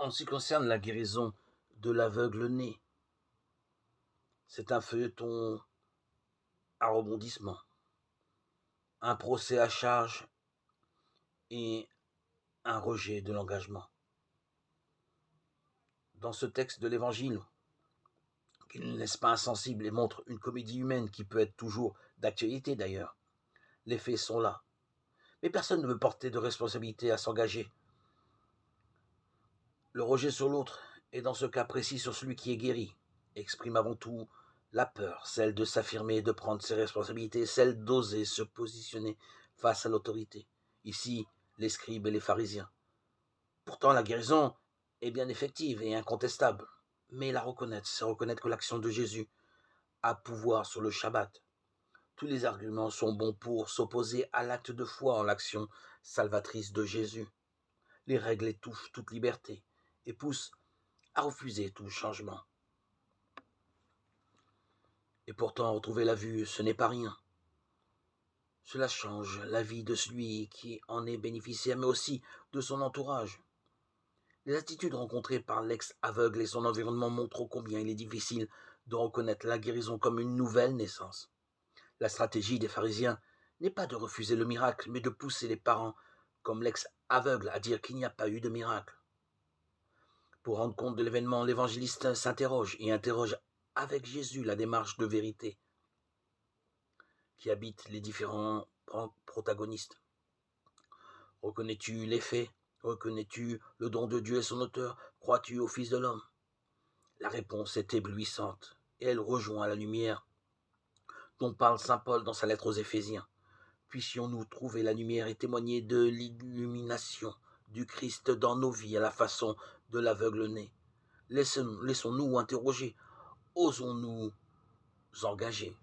En ce qui concerne la guérison de l'aveugle-né, c'est un feuilleton à rebondissement, un procès à charge et un rejet de l'engagement. Dans ce texte de l'Évangile, qui ne laisse pas insensible et montre une comédie humaine qui peut être toujours d'actualité d'ailleurs, les faits sont là. Mais personne ne veut porter de responsabilité à s'engager. Le rejet sur l'autre, et dans ce cas précis sur celui qui est guéri, exprime avant tout la peur, celle de s'affirmer et de prendre ses responsabilités, celle d'oser se positionner face à l'autorité. Ici, les scribes et les pharisiens. Pourtant, la guérison est bien effective et incontestable. Mais la reconnaître, c'est reconnaître que l'action de Jésus a pouvoir sur le Shabbat. Tous les arguments sont bons pour s'opposer à l'acte de foi en l'action salvatrice de Jésus. Les règles étouffent toute liberté et poussent à refuser tout changement. Et pourtant, retrouver la vue, ce n'est pas rien. Cela change la vie de celui qui en est bénéficiaire, mais aussi de son entourage. Les attitudes rencontrées par l'ex-aveugle et son environnement montrent combien il est difficile de reconnaître la guérison comme une nouvelle naissance. La stratégie des pharisiens n'est pas de refuser le miracle, mais de pousser les parents, comme l'ex-aveugle, à dire qu'il n'y a pas eu de miracle. Pour rendre compte de l'événement, l'évangéliste s'interroge et interroge avec Jésus la démarche de vérité qui habite les différents protagonistes. Reconnais-tu les faits? Reconnais-tu le don de Dieu et son auteur? Crois-tu au Fils de l'homme? La réponse est éblouissante et elle rejoint la lumière dont parle saint Paul dans sa lettre aux Éphésiens. Puissions-nous trouver la lumière et témoigner de l'illumination du Christ dans nos vies à la façon de l'aveugle-né. Laissons-nous interroger, osons-nous engager.